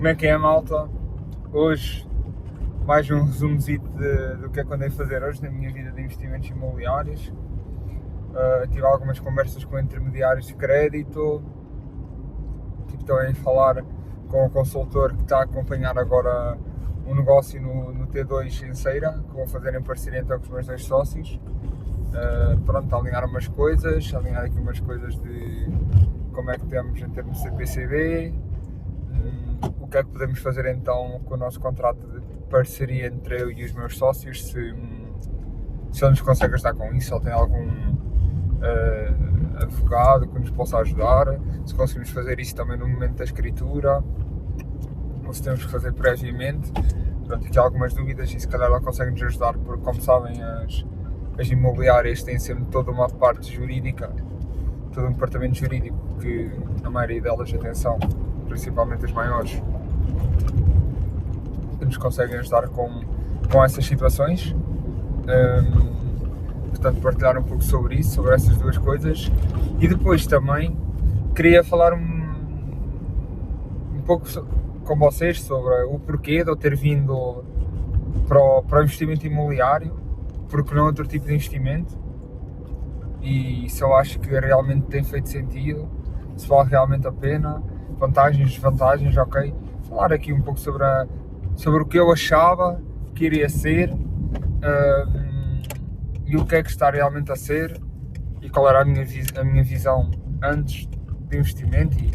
Como é que é a malta? Hoje, mais um resumozito do que é que andei a fazer hoje na minha vida de investimentos imobiliários. Tive algumas conversas com intermediários de crédito. Tive também a falar com o consultor que está a acompanhar agora um negócio no T2 em Ceira, que vou fazer em parceria então com os meus dois sócios. Alinhar aqui umas coisas de como é que temos em termos de CPCB, o que é que podemos fazer então com o nosso contrato de parceria entre eu e os meus sócios, se ele nos consegue ajudar com isso, se ele tem algum advogado que nos possa ajudar, se conseguimos fazer isso também no momento da escritura, ou se temos que fazer previamente. Aqui há algumas dúvidas e se calhar ele consegue nos ajudar, porque como sabem as imobiliárias têm sempre toda uma parte jurídica, todo um departamento jurídico que a maioria delas, atenção, principalmente as maiores, que nos conseguem ajudar com essas situações. Portanto, partilhar um pouco sobre isso, sobre essas duas coisas. E depois também queria falar um pouco com vocês sobre o porquê de eu ter vindo para o investimento imobiliário, porque não outro tipo de investimento, e se eu acho que realmente tem feito sentido, se vale realmente a pena, vantagens, desvantagens, ok? Falar aqui um pouco sobre o que eu achava que iria ser, e o que é que está realmente a ser, e qual era a minha visão antes de investimento e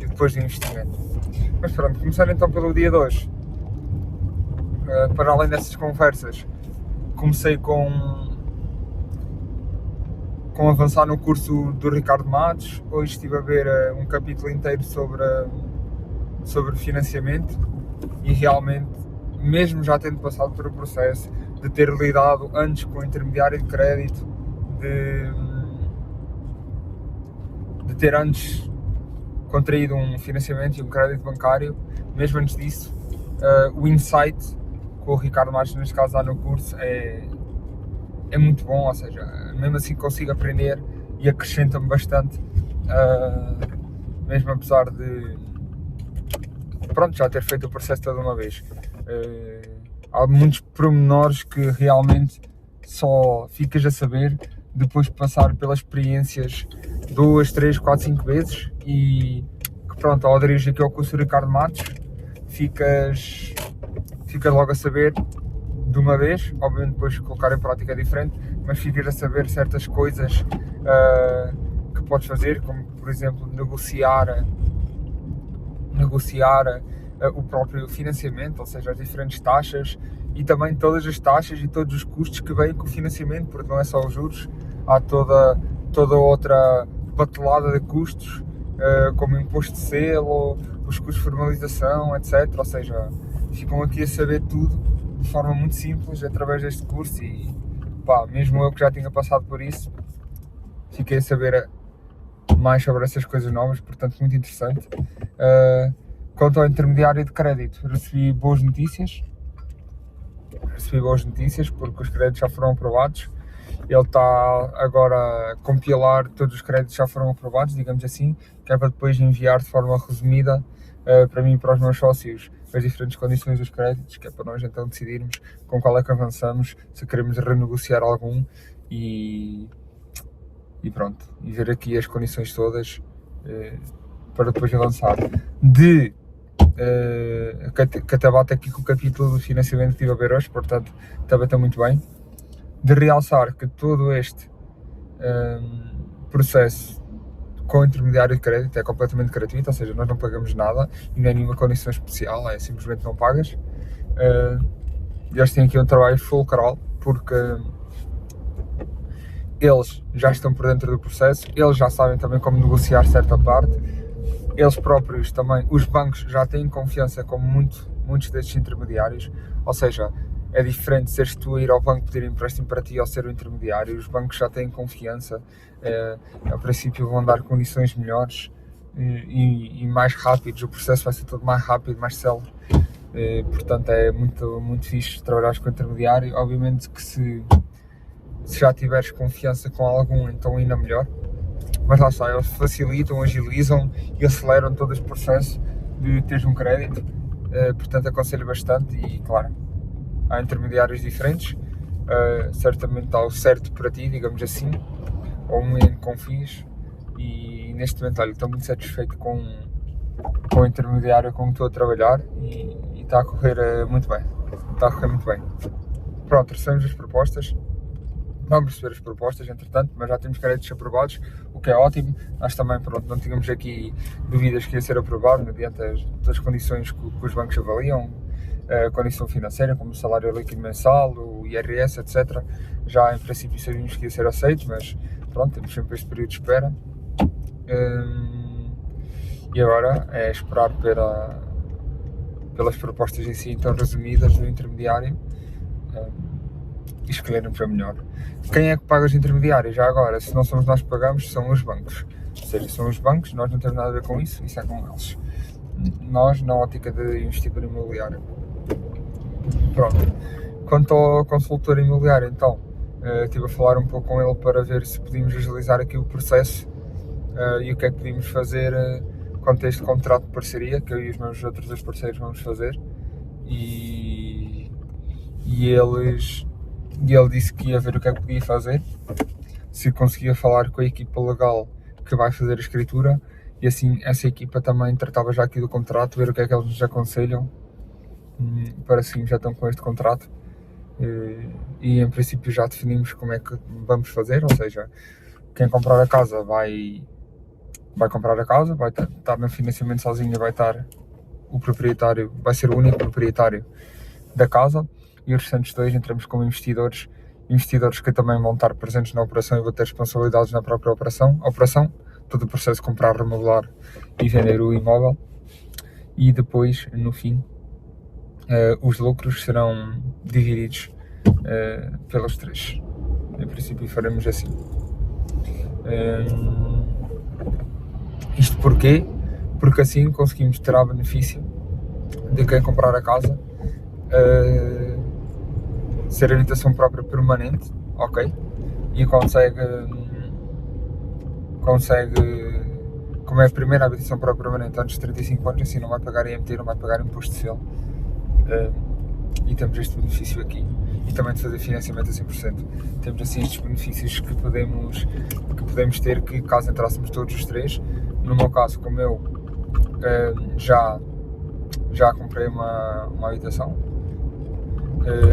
depois de investimento. Mas pronto, começar então pelo dia de hoje. Para além dessas conversas, comecei com avançar no curso do Ricardo Matos. Hoje estive a ver um capítulo inteiro sobre financiamento, e realmente, mesmo já tendo passado por o processo de ter lidado antes com o intermediário de crédito, de ter antes contraído um financiamento e um crédito bancário, mesmo antes disso, o insight com o Ricardo Matos, neste caso lá no curso, é muito bom, ou seja, mesmo assim consigo aprender e acrescenta-me bastante, mesmo apesar de já ter feito o processo toda uma vez. Há muitos pormenores que realmente só ficas a saber depois de passar pelas experiências 2, 3, 4, 5 vezes, e que ao aderir aqui ao curso do Ricardo Matos ficas logo a saber de uma vez. Obviamente depois colocar em prática é diferente, mas ficas a saber certas coisas que podes fazer, como por exemplo negociar o próprio financiamento, ou seja, as diferentes taxas, e também todas as taxas e todos os custos que vêm com o financiamento, porque não é só os juros, há toda outra batelada de custos, como imposto de selo, os custos de formalização, etc. Ou seja, ficam aqui a saber tudo de forma muito simples através deste curso, e mesmo eu que já tinha passado por isso, fiquei a saber mais sobre essas coisas novas, portanto muito interessante. Quanto ao intermediário de crédito, recebi boas notícias porque os créditos já foram aprovados. Ele está agora a compilar todos os créditos que já foram aprovados, digamos assim, que é para depois enviar de forma resumida para mim e para os meus sócios as diferentes condições dos créditos, que é para nós então decidirmos com qual é que avançamos, se queremos renegociar algum, e ver aqui as condições todas para depois avançar. Que até bate aqui com o capítulo do financiamento que estive a ver hoje, portanto também está muito bem. De realçar que todo este processo com o intermediário de crédito é completamente gratuito, ou seja, nós não pagamos nada e nem nenhuma condição especial, é simplesmente não pagas. Eles têm aqui um trabalho fulcral, porque eles já estão por dentro do processo, eles já sabem também como negociar certa parte, eles próprios também, os bancos já têm confiança com muitos destes intermediários, ou seja, é diferente seres tu a ir ao banco pedir empréstimo para ti ou ser o intermediário. Os bancos já têm confiança, a princípio vão dar condições melhores e mais rápidos, o processo vai ser todo mais rápido, mais célere, portanto é muito, muito fixe trabalhar com o intermediário. Obviamente que se já tiveres confiança com algum, então ainda melhor, mas lá está, eles facilitam, agilizam e aceleram todo este processo de teres um crédito, portanto aconselho bastante. E claro, há intermediários diferentes, certamente há o certo para ti, digamos assim, ou um em que confies. E neste momento, olha, estou muito satisfeito com o intermediário com que estou a trabalhar e está a correr muito bem. Está a correr muito bem. Pronto, recebemos as propostas. Vamos receber as propostas, entretanto, mas já temos créditos aprovados, o que é ótimo. Nós também, pronto, não tínhamos aqui dúvidas que ia ser aprovado, mediante das condições que os bancos avaliam, a condição financeira, como o salário líquido mensal, o IRS, etc. Já em princípio sabíamos que ia ser aceito, mas pronto, temos sempre este período de espera. E agora é esperar pelas propostas em si, então resumidas do intermediário, e escolhermos a melhor. Quem é que paga os intermediários? Já agora, se não somos nós que pagamos, são os bancos. Ou seja, são os bancos, nós não temos nada a ver com isso é com eles. Nós, na ótica de investidor imobiliário. Pronto. Quanto ao consultor imobiliário, então, estive a falar um pouco com ele para ver se podíamos agilizar aqui o processo e o que é que podíamos fazer quanto a este contrato de parceria, que eu e os meus outros dois parceiros vamos fazer. E ele disse que ia ver o que é que podia fazer, se conseguia falar com a equipa legal que vai fazer a escritura, e assim essa equipa também tratava já aqui do contrato, ver o que é que eles nos aconselham, para assim já estão com este contrato, e em princípio já definimos como é que vamos fazer, ou seja, quem comprar a casa vai comprar a casa, vai estar no financiamento sozinho, vai estar o proprietário, vai ser o único proprietário da casa, e os restantes dois entramos como investidores que também vão estar presentes na operação e vão ter responsabilidades na própria operação, todo o processo de comprar, remodelar e vender o imóvel, e depois, no fim, os lucros serão divididos pelos três. Em princípio faremos assim. Isto porquê? Porque assim conseguimos tirar benefício de quem comprar a casa, ser habitação própria permanente, ok? E consegue, como é a primeira habitação própria permanente antes de 35 anos, assim não vai pagar IMT, não vai pagar imposto de selo, e temos este benefício aqui, e também de fazer financiamento a 100%. Temos assim estes benefícios que podemos ter, que caso entrássemos todos os três. No meu caso, como eu já comprei uma habitação,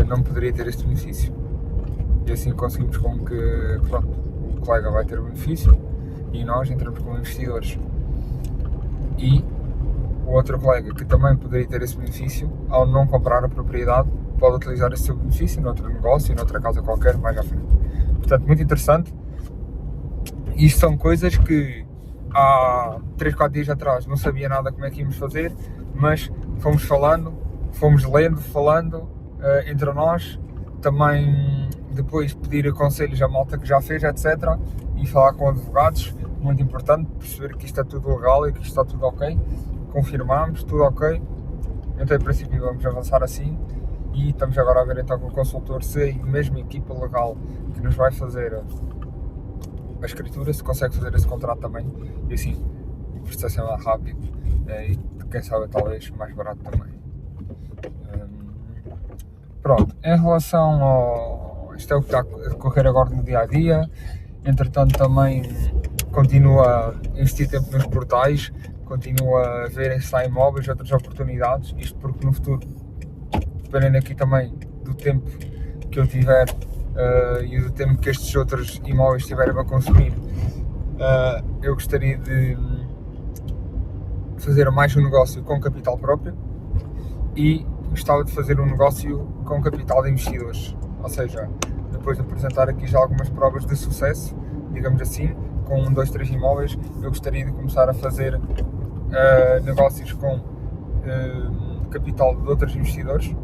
não poderia ter este benefício, e assim conseguimos com que, pronto, o colega vai ter o benefício e nós entramos como investidores, e o outro colega que também poderia ter esse benefício, ao não comprar a propriedade, pode utilizar esse seu benefício noutro negócio, noutra casa qualquer mais à frente. Portanto, muito interessante. Isto são coisas que há 3, 4 dias atrás não sabia nada como é que íamos fazer, mas fomos falando, fomos lendo, falando entre nós, também depois pedir conselhos à malta que já fez, etc. E falar com advogados, muito importante, perceber que isto é tudo legal e que isto está tudo ok. Confirmamos, tudo ok. Então, em princípio, vamos avançar assim. E estamos agora a ver então com o consultor se a mesma equipa legal que nos vai fazer a escritura, se consegue fazer esse contrato também. E assim, o processo é mais rápido e quem sabe talvez mais barato também. Pronto, em relação ao... Isto é o que está a decorrer agora no dia-a-dia. Entretanto, também continua a investir tempo nos portais, continua a ver se há imóveis, outras oportunidades. Isto porque no futuro, dependendo aqui também do tempo que eu tiver e do tempo que estes outros imóveis tiverem a consumir, eu gostaria de fazer mais um negócio com capital próprio e gostava de fazer um negócio com capital de investidores, ou seja, depois de apresentar aqui já algumas provas de sucesso, digamos assim, com 1, 2, 3 imóveis, eu gostaria de começar a fazer negócios com capital de outros investidores,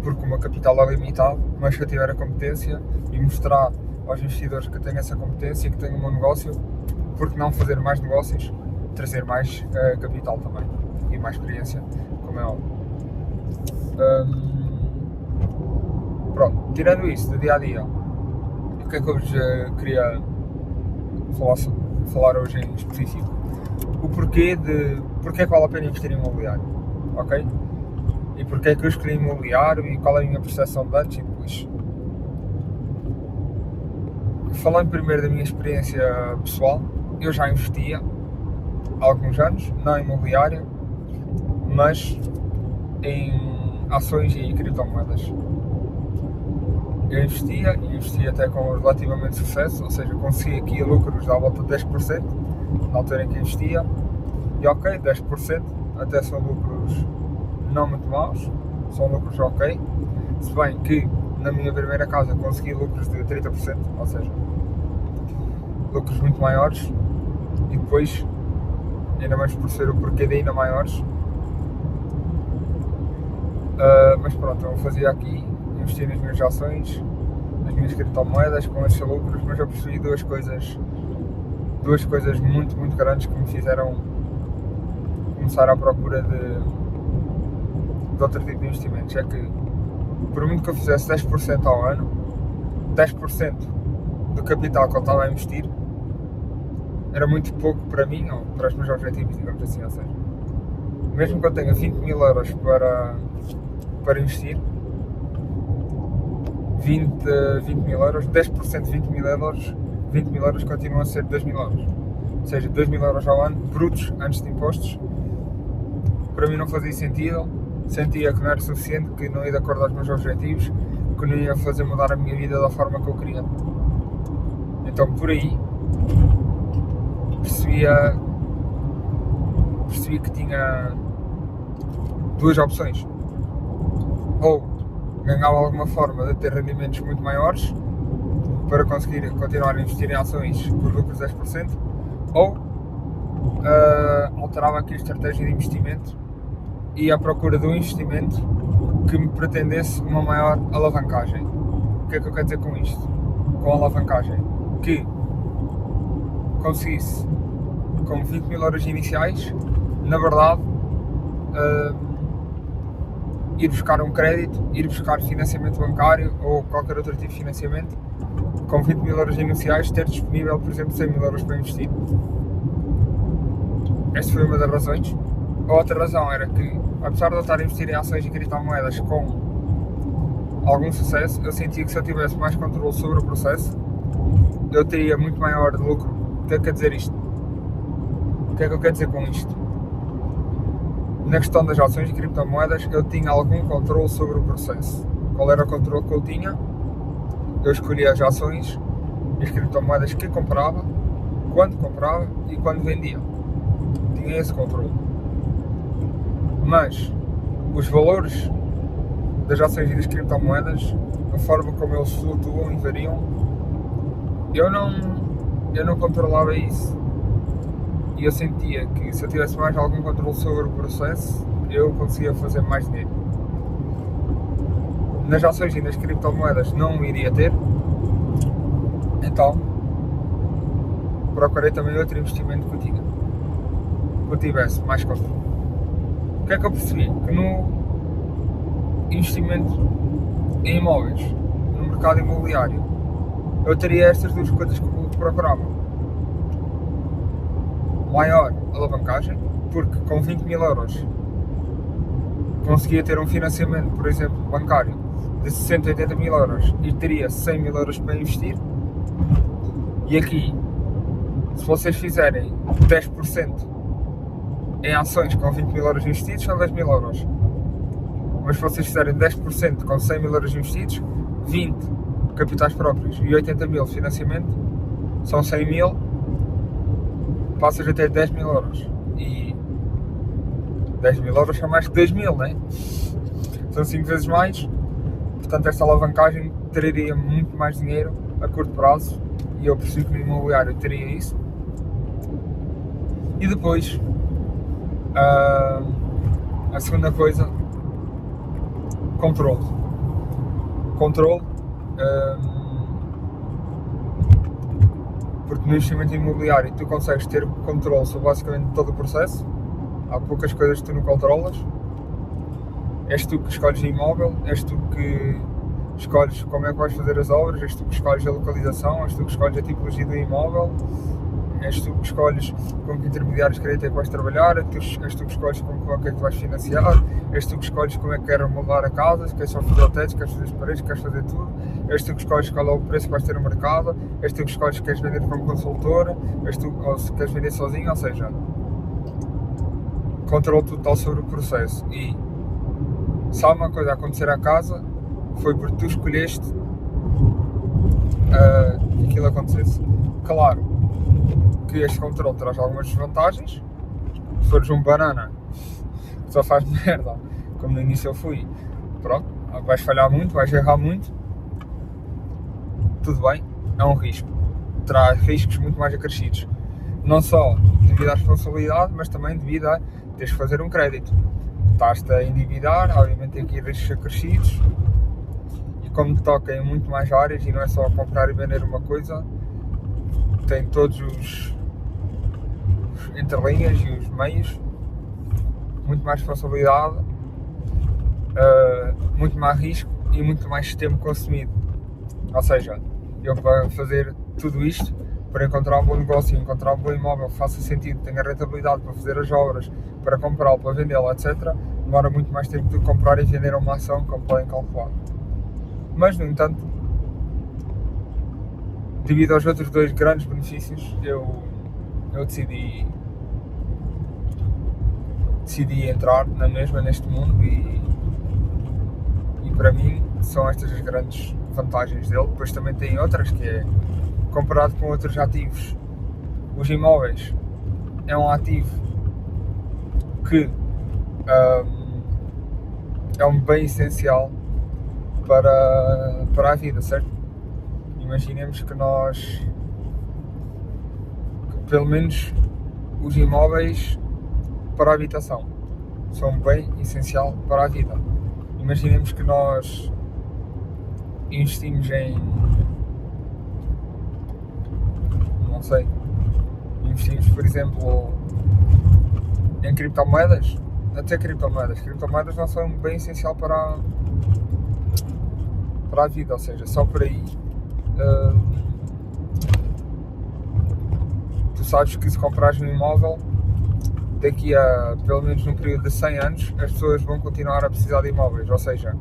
porque o meu capital é limitado, mas se eu tiver a competência e mostrar aos investidores que eu tenho essa competência, que tenho um bom negócio, porque não fazer mais negócios, trazer mais capital também e mais experiência, como é óbvio. Pronto, tirando isso do dia a dia, o que é que eu vos queria falar hoje em específico? o porquê que vale a pena investir em imobiliário, ok? E porque é que eu escolhi imobiliário e qual é a minha percepção de antes e depois. Falando primeiro da minha experiência pessoal, eu já investia há alguns anos, não em imobiliário, mas em ações e criptomoedas. Eu investia até com relativamente sucesso, ou seja, consegui aqui lucros à volta de 10% na altura em que investia, e ok, 10% até são lucros não muito maus, são lucros ok, se bem que na minha primeira casa consegui lucros de 30%, ou seja, lucros muito maiores, e depois, ainda mais por ser o porquê de ainda maiores, mas pronto, eu fazia aqui, investir nas minhas ações, nas minhas criptomoedas com esses lucros, mas eu percebi duas coisas muito, muito grandes que me fizeram começar à procura de outro tipo de investimentos. É que, por muito que eu fizesse 10% ao ano, 10% do capital que eu estava a investir era muito pouco para mim, ou para os meus objetivos, digamos assim. Ou seja, mesmo que eu tenha 20 mil euros para investir, 20 mil euros, 10% de 20 mil euros continuam a ser 2 mil euros. Ou seja, 2 mil euros ao ano, brutos, antes de impostos. Para mim não fazia sentido, sentia que não era suficiente, que não ia de acordo aos meus objetivos, que não ia fazer mudar a minha vida da forma que eu queria. Então, por aí, percebi que tinha duas opções. Ou ganhava alguma forma de ter rendimentos muito maiores para conseguir continuar a investir em ações por lucros de 10%, ou alterava aqui a estratégia de investimento e à procura de um investimento que me pretendesse uma maior alavancagem. O que é que eu quero dizer com isto? Com alavancagem, que conseguisse com 20 mil euros iniciais, na verdade, ir buscar um crédito, ir buscar financiamento bancário ou qualquer outro tipo de financiamento, com 20 mil euros iniciais, ter disponível, por exemplo, 100 mil euros para investir. Esta foi uma das razões. A outra razão era que, apesar de eu estar a investir em ações e criptomoedas com algum sucesso, eu sentia que se eu tivesse mais controle sobre o processo, eu teria muito maior lucro. O que é que quer dizer isto? O que é que eu quero dizer com isto? Na questão das ações e criptomoedas, eu tinha algum controle sobre o processo. Qual era o controle que eu tinha? Eu escolhia as ações e as criptomoedas que comprava, quando comprava e quando vendia. Tinha esse controle. Mas os valores das ações e das criptomoedas, a forma como eles flutuam e variam, eu não controlava isso. E eu sentia que se eu tivesse mais algum controle sobre o processo, eu conseguia fazer mais dinheiro. Nas ações e nas criptomoedas não iria ter, então procurei também outro investimento que eu tivesse mais controle. O que é que eu percebi? Que no investimento em imóveis, no mercado imobiliário, eu teria estas duas coisas que eu procurava. Maior alavancagem, porque com 20 mil euros conseguia ter um financiamento, por exemplo, bancário de 60, 80 mil euros e teria 100 mil euros para investir. E aqui, se vocês fizerem 10% em ações com 20 mil euros investidos, são 10 mil euros. Mas se vocês fizerem 10% com 100 mil euros investidos, 20 capitais próprios e 80 mil financiamento, são 100 mil, passas a ter 10 mil euros. E 10 mil euros são mais que 2 mil, não é? São 5 vezes mais. Portanto, esta alavancagem traria muito mais dinheiro a curto prazo. E eu percebi que no imobiliário teria isso. E depois, a segunda coisa, controle. Porque no investimento imobiliário tu consegues ter controle sobre basicamente todo o processo. Há poucas coisas que tu não controlas. És tu que escolhes o imóvel, és tu que escolhes como é que vais fazer as obras, és tu que escolhes a localização, és tu que escolhes a tipologia do imóvel, és tu que escolhes com que intermediários de crédito é que vais trabalhar, és tu que escolhes com que é que tu vais financiar, és tu que escolhes como é que queres remodelar a casa, se queres só fazer o teto, se queres fazer as paredes, se queres fazer tudo, és tu que escolhes qual é o preço que vais ter no mercado, és tu que escolhes se queres vender como consultor, és tu, ou se queres vender sozinho, ou seja, controle total sobre o processo. E se há uma coisa a acontecer à casa, foi porque tu escolheste que aquilo acontecesse. Claro que este controle traz algumas desvantagens. Se fores um banana que só faz merda, como no início eu fui, pronto, vais falhar muito, vais errar muito, tudo bem, é um risco, traz riscos muito mais acrescidos, não só devido à responsabilidade, mas também devido a teres que fazer um crédito, estás-te a endividar, obviamente tem aqui riscos acrescidos, e como toca em muito mais áreas e não é só comprar e vender uma coisa, tem todos os entrelinhas e os meios, muito mais responsabilidade, muito mais risco e muito mais tempo consumido. Ou seja, eu para fazer tudo isto, para encontrar um bom negócio, encontrar um bom imóvel que faça sentido, tenha rentabilidade para fazer as obras, para comprá-lo, para vendê-lo, etc., demora muito mais tempo do que comprar e vender uma ação, como podem calcular. Mas, no entanto, devido aos outros dois grandes benefícios, eu decidi entrar na mesma, neste mundo, e para mim são estas as grandes vantagens dele. Depois também tem outras, que é, comparado com outros ativos, os imóveis é um ativo que é um bem essencial para a vida, certo? Imaginemos que pelo menos os imóveis para a habitação são um bem essencial para a vida. Imaginemos que nós investimos investimos, por exemplo, em criptomoedas. Até criptomoedas não são um bem essencial para a vida, ou seja, só por aí tu sabes que se comprares um imóvel, daqui a pelo menos num período de 100 anos as pessoas vão continuar a precisar de imóveis, ou seja,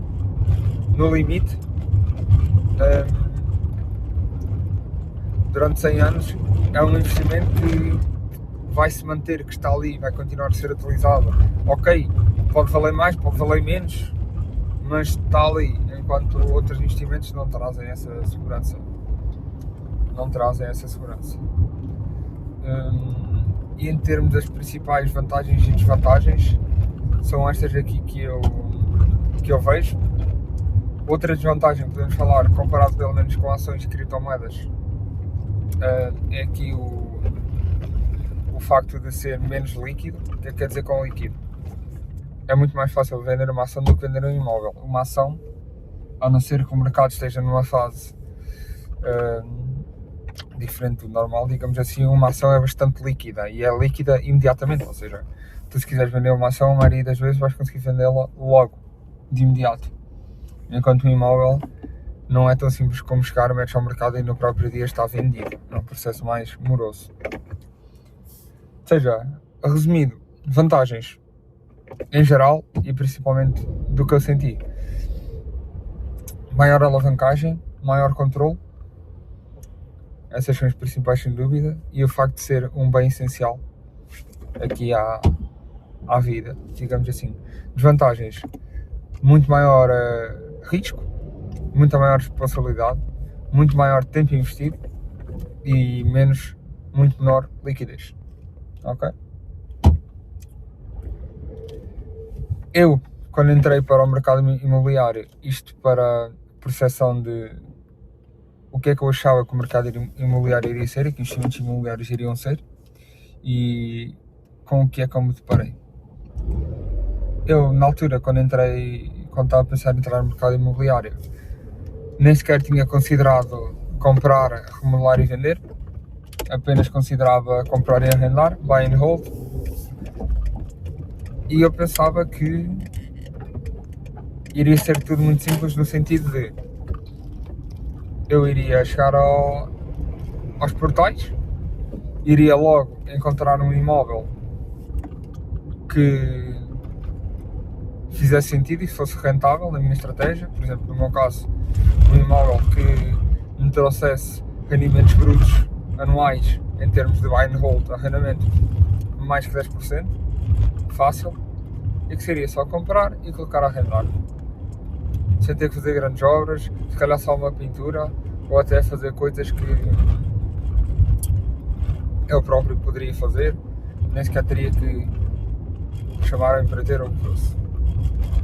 no limite durante 100 anos é um investimento que vai se manter, que está ali, vai continuar a ser utilizado. Ok, pode valer mais, pode valer menos, mas está ali, enquanto outros investimentos não trazem essa segurança. E em termos das principais vantagens e desvantagens, são estas aqui que eu vejo. Outra desvantagem, podemos falar, comparado pelo menos com ações de criptomoedas, é aqui o facto de ser menos líquido. O que é que quer dizer com líquido? É muito mais fácil vender uma ação do que vender um imóvel. Uma ação, a não ser que o mercado esteja numa fase diferente do normal, digamos assim, uma ação é bastante líquida, e é líquida imediatamente, ou seja, tu se quiseres vender uma ação, a maioria das vezes vais conseguir vendê-la logo, de imediato, enquanto um imóvel não é tão simples como chegar, metes ao mercado e no próprio dia está vendido, é um processo mais moroso. Ou seja, resumido, vantagens em geral e principalmente do que eu senti: maior alavancagem, maior controle, essas são as principais sem dúvida, e o facto de ser um bem essencial aqui à vida, digamos assim. Desvantagens: muito maior risco, muita maior responsabilidade, muito maior tempo investido e muito menor liquidez. Ok? Eu, quando entrei para o mercado imobiliário, isto para percepção de o que é que eu achava que o mercado imobiliário iria ser e que os investimentos imobiliários iriam ser, e com o que é que eu me deparei. Eu, na altura, quando estava a pensar em entrar no mercado imobiliário, nem sequer tinha considerado comprar, remodelar e vender, apenas considerava comprar e arrendar, buy and hold, e eu pensava que iria ser tudo muito simples, no sentido de eu iria chegar aos portais, iria logo encontrar um imóvel que fizesse sentido e fosse rentável na minha estratégia. Por exemplo, no meu caso, um imóvel que me trouxesse rendimentos brutos anuais em termos de buy and hold, arrendamento, mais que 10%, fácil, e que seria só comprar e colocar a arrendar, sem ter que fazer grandes obras, se calhar só uma pintura, ou até fazer coisas que eu próprio poderia fazer, nem sequer teria que chamar a empreiteiro ou o que fosse.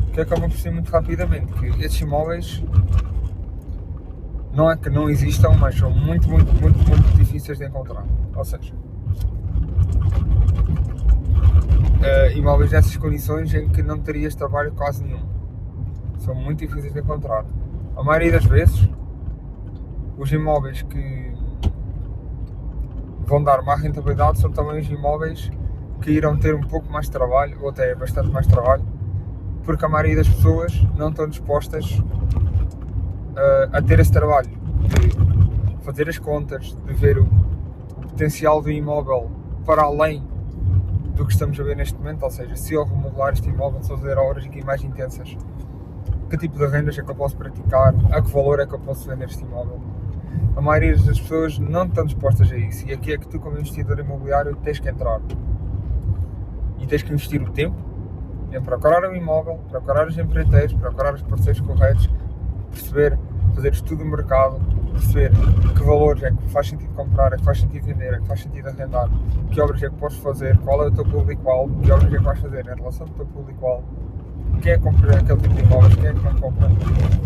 O que acaba por ser muito rapidamente que estes imóveis não é que não existam, mas são muito difíceis de encontrar. Ou seja, imóveis nessas condições em que não terias trabalho quase nenhum. São muito difíceis de encontrar. A maioria das vezes, os imóveis que vão dar má rentabilidade são também os imóveis que irão ter um pouco mais de trabalho, ou até bastante mais trabalho, porque a maioria das pessoas não estão dispostas a ter esse trabalho de fazer as contas, de ver o potencial do imóvel para além do que estamos a ver neste momento. Ou seja, se eu remodelar este imóvel, se eu fazer obras aqui mais intensas, que tipo de rendas é que eu posso praticar, a que valor é que eu posso vender este imóvel. A maioria das pessoas não estão dispostas a isso, e aqui é que tu, como investidor imobiliário, tens que entrar e tens que investir o tempo em procurar um imóvel, procurar os empreiteiros, procurar os parceiros corretos, perceber, fazer estudo do mercado, perceber que valores é que faz sentido comprar, é que faz sentido vender, é que faz sentido arrendar, que obras é que podes fazer, qual é o teu público-alvo, que obras é que vais fazer em relação ao teu público-alvo, quem é que compra aquele tipo de imóveis, quem é que não compra.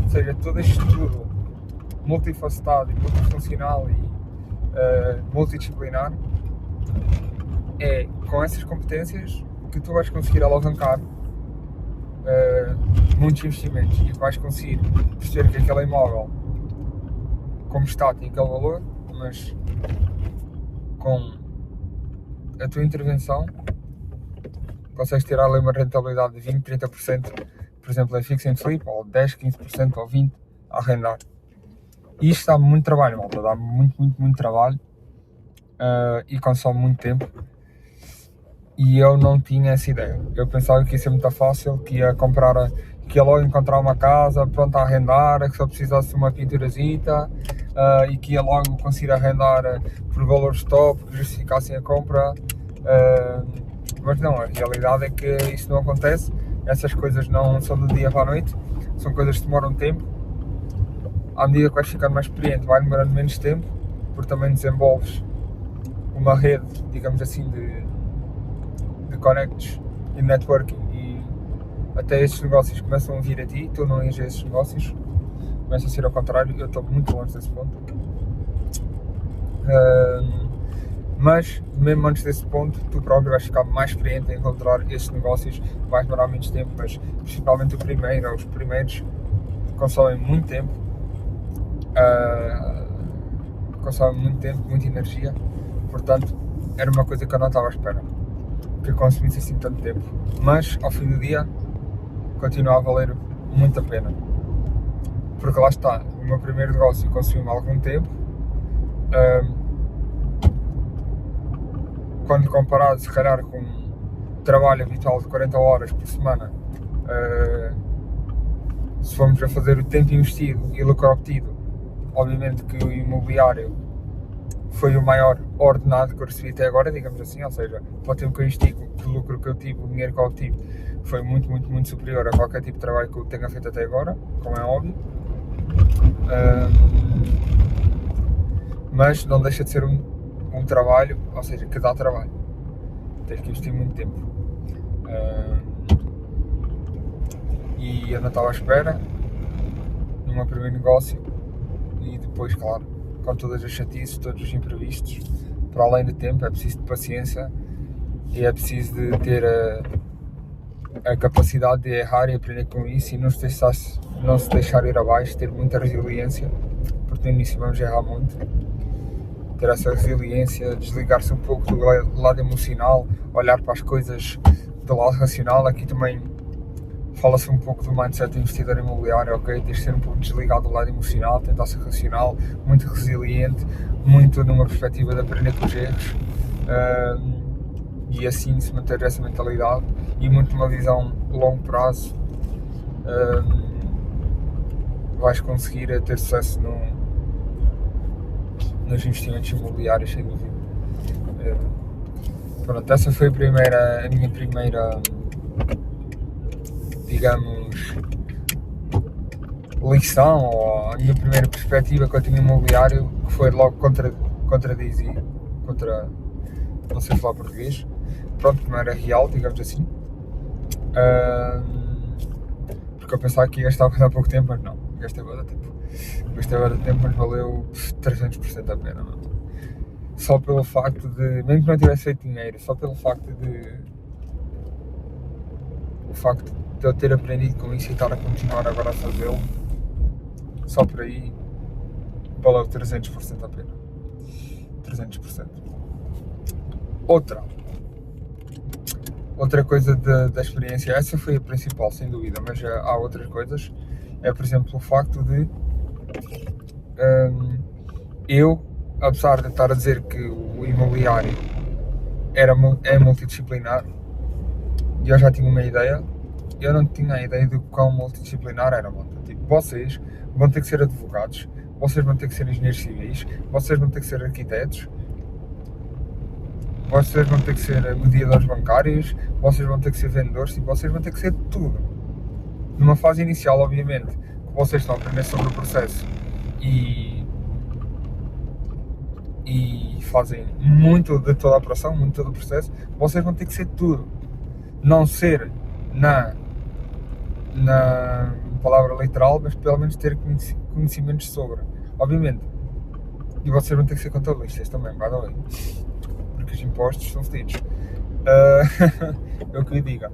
Ou seja, todo este estudo multifacetado e multifuncional e multidisciplinar, é com essas competências que tu vais conseguir alavancar muitos investimentos e que vais conseguir perceber que aquele imóvel, como está, tem aquele valor, mas com a tua intervenção consegues tirar ali uma rentabilidade de 20, 30%, por exemplo, em fix and flip, ou 10, 15% ou 20% a arrendar. E isto dá muito trabalho, malta, dá muito trabalho e consome muito tempo. E eu não tinha essa ideia. Eu pensava que ia ser muito fácil, que ia comprar, que ia logo encontrar uma casa pronta a arrendar, que só precisasse de uma pinturazita e que ia logo conseguir arrendar por valores top que justificassem a compra. Mas não, a realidade é que isso não acontece. Essas coisas não são do dia para a noite, são coisas que demoram tempo. À medida que vais ficando mais experiente, vai demorando menos tempo, porque também desenvolves uma rede, digamos assim, de connects e networking, e até esses negócios começam a vir a ti, tu não ias a esses negócios, começa a ser ao contrário. Eu estou muito longe desse ponto. Mas mesmo antes desse ponto, tu próprio vais ficar mais experiente em encontrar esses negócios, vais demorar menos tempo, mas principalmente os primeiros consomem muito tempo, muita energia. Portanto, era uma coisa que eu não estava à espera que consumisse assim tanto tempo, mas ao fim do dia continua a valer muito a pena, porque lá está, o meu primeiro negócio consumiu-me algum tempo. Quando comparado se calhar com um trabalho habitual de 40 horas por semana, se formos a fazer o tempo investido e o lucro obtido, obviamente que o imobiliário foi o maior ordenado que eu recebi até agora, digamos assim. Ou seja, para o tempo que eu investi, o lucro que eu tive, o dinheiro que eu obtive, foi muito superior a qualquer tipo de trabalho que eu tenha feito até agora, como é óbvio. Mas não deixa de ser um trabalho, ou seja, que dá trabalho. Tens que investir muito tempo. E eu não estava à espera no meu primeiro negócio, e depois, claro, com todas as chatices, todos os imprevistos, para além de tempo, é preciso de paciência e é preciso de ter a capacidade de errar e aprender com isso, e não se deixar ir abaixo, ter muita resiliência, porque no início vamos errar muito. Ter essa resiliência, desligar-se um pouco do lado emocional, olhar para as coisas do lado racional. Aqui também fala-se um pouco do mindset do investidor imobiliário, ok? Tens de ser um pouco desligado do lado emocional, tentar ser racional, muito resiliente, muito numa perspectiva de aprender com os erros, E assim, se manter essa mentalidade e muito uma visão a longo prazo, vais conseguir ter sucesso nos investimentos imobiliários, sem dúvida. Pronto, essa foi a minha primeira, digamos, lição, ou a minha primeira perspectiva quanto ao imobiliário, que foi logo contra, não sei falar português, pronto, que não era real, digamos assim. Porque eu pensava que ia gastar há pouco tempo, mas não, gastei agora tempo. Mas valeu 300% a pena, não? Só pelo facto de, mesmo que não tivesse feito dinheiro, só pelo facto de eu ter aprendido com isso e estar a continuar agora a fazê-lo, só por aí valeu 300% a pena. 300%. Outra coisa da experiência, essa foi a principal, sem dúvida, mas há outras coisas. É, por exemplo, o facto de eu, apesar de estar a dizer que o imobiliário é multidisciplinar, e eu já tinha uma ideia, eu não tinha a ideia de quão multidisciplinar era, malta. Tipo, vocês vão ter que ser advogados, vocês vão ter que ser engenheiros civis, vocês vão ter que ser arquitetos, vocês vão ter que ser mediadores bancários, vocês vão ter que ser vendedores, e vocês vão ter que ser tudo. Numa fase inicial, obviamente, que vocês estão a aprender sobre o processo e fazem muito de toda a operação, muito de todo o processo, vocês vão ter que ser tudo. Não ser na palavra literal, mas pelo menos ter conhecimentos sobre. Obviamente. E vocês vão ter que ser contabilistas também, by the way. Porque os impostos são fedidos. É o que eu diga.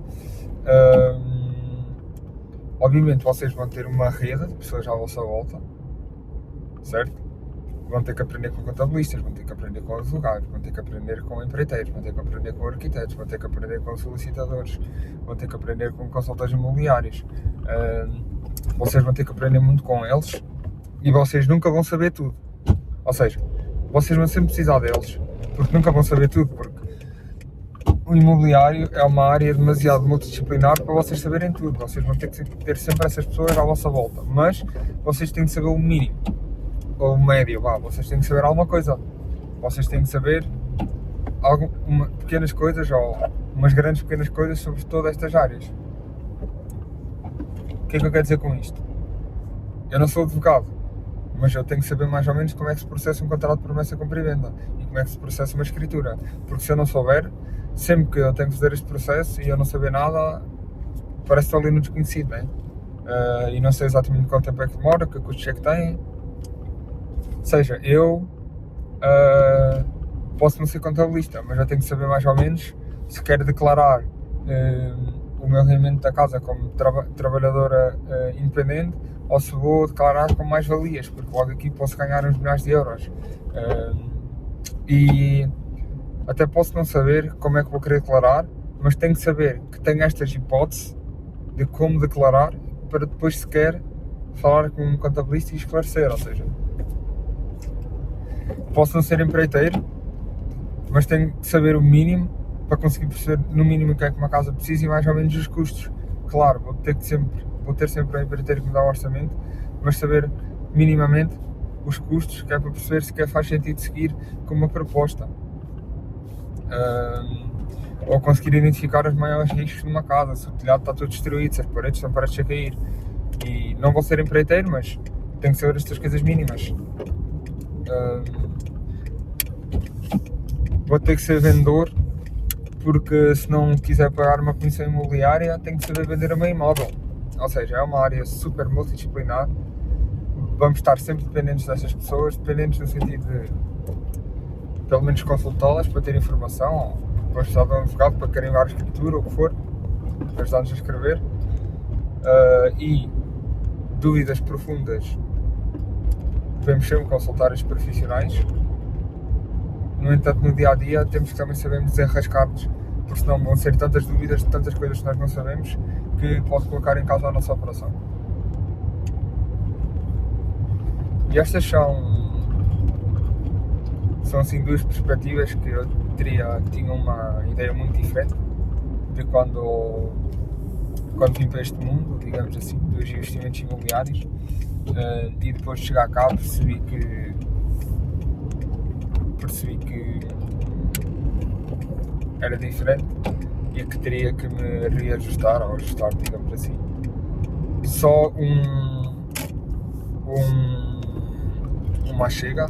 Obviamente vocês vão ter uma rede de pessoas à vossa volta, certo? Vão ter que aprender com contabilistas, vão ter que aprender com advogados, vão ter que aprender com empreiteiros, vão ter que aprender com arquitetos, vão ter que aprender com solicitadores, vão ter que aprender com consultores imobiliários. Vocês vão ter que aprender muito com eles e vocês nunca vão saber tudo. Ou seja, vocês vão sempre precisar deles, porque nunca vão saber tudo, porque o imobiliário é uma área demasiado multidisciplinar para vocês saberem tudo. Vocês vão ter que ter sempre essas pessoas à vossa volta, mas vocês têm que saber o mínimo, ou o médio, vocês têm que saber alguma coisa. Vocês têm que saber pequenas coisas, ou umas grandes pequenas coisas sobre todas estas áreas. O que é que eu quero dizer com isto? Eu não sou advogado, mas eu tenho que saber mais ou menos como é que se processa um contrato de promessa compra e venda e como é que se processa uma escritura, porque se eu não souber, sempre que eu tenho que fazer este processo e eu não saber nada, parece que estou ali no desconhecido, né? E não sei exatamente quanto tempo é que demora, que custos é que tem. Ou seja, eu posso não ser contabilista, mas eu tenho que saber mais ou menos se quero declarar o meu rendimento da casa como trabalhadora independente, ou se vou declarar com mais-valias, porque logo aqui posso ganhar uns milhares de euros. E até posso não saber como é que vou querer declarar, mas tenho que saber que tenho estas hipóteses de como declarar, para depois sequer falar com um contabilista e esclarecer. Ou seja, posso não ser empreiteiro, mas tenho que saber o mínimo para conseguir perceber no mínimo o que é que uma casa precisa e mais ou menos os custos. Claro, vou ter sempre um empreiteiro que me dá um orçamento, mas saber minimamente os custos, que é para perceber se faz sentido seguir com uma proposta. Ou conseguir identificar os maiores riscos de uma casa, se o telhado está todo destruído, se as paredes estão prestes a cair. E não vou ser empreiteiro, mas tenho que saber estas coisas mínimas. Vou ter que ser vendedor, porque se não quiser pagar uma comissão imobiliária, tenho que saber vender o meu imóvel. Ou seja, é uma área super multidisciplinar. Vamos estar sempre dependentes dessas pessoas, dependentes no sentido de pelo menos consultá-las para ter informação, ou vamos precisar de um advogado para carimbar a escritura, ou o que for, para ajudar-nos a escrever. E dúvidas profundas, devemos sempre consultar os profissionais. No entanto, no dia a dia temos que também saber desenrascar-nos, porque senão vão ser tantas dúvidas, tantas coisas que nós não sabemos, que pode colocar em causa a nossa operação. E estas são assim duas perspectivas que eu tinha uma ideia muito diferente de quando vim para este mundo, digamos assim, dos investimentos imobiliários, e depois de chegar cá percebi que era diferente e que teria que me reajustar ou ajustar, digamos assim. Só uma chega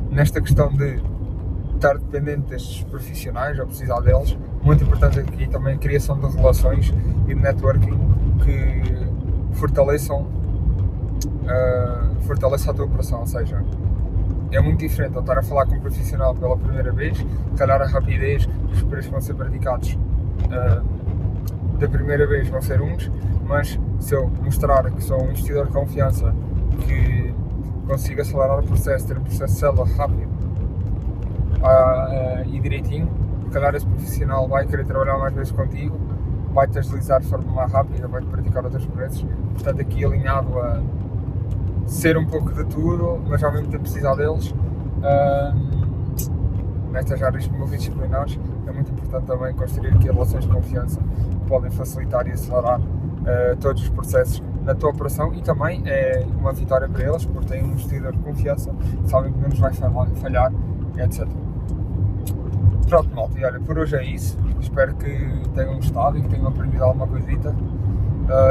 nesta questão de estar dependente destes profissionais ou precisar deles. Muito importante aqui também a criação de relações e de networking que fortaleçam a tua operação, ou seja, é muito diferente eu estar a falar com um profissional pela primeira vez, se calhar a rapidez, os preços vão ser praticados da primeira vez vão ser uns, mas se eu mostrar que sou um investidor de confiança, que consigo acelerar o processo, ter um processo de célula rápido e direitinho, se calhar esse profissional vai querer trabalhar mais vezes contigo, vai-te agilizar de forma mais rápida, vai-te praticar outros preços, portanto aqui alinhado a ser um pouco de tudo, mas ao mesmo tempo precisar deles. Nestas áreas multidisciplinares é muito importante também construir aqui relações de confiança que podem facilitar e acelerar todos os processos na tua operação, e também é uma vitória para eles porque têm um investidor de confiança, sabem que não nos vai falhar, etc. Pronto, malta, e olha, por hoje é isso. Espero que tenham gostado e que tenham aprendido alguma coisita.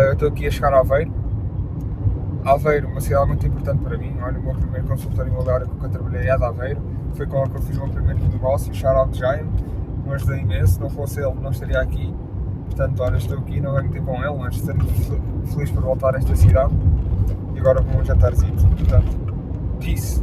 Eu estou aqui a chegar a Aveiro, uma cidade muito importante para mim. Olha, o meu primeiro consultor imobiliário com que eu trabalhei é de Aveiro, foi com ele que eu fiz o meu primeiro negócio, shout out Giant, me ajudou imenso, se não fosse ele não estaria aqui. Portanto, olha, estou aqui, não venho ter com ele, mas estou feliz por voltar a esta cidade e agora com um jantarzinho. Portanto, peace!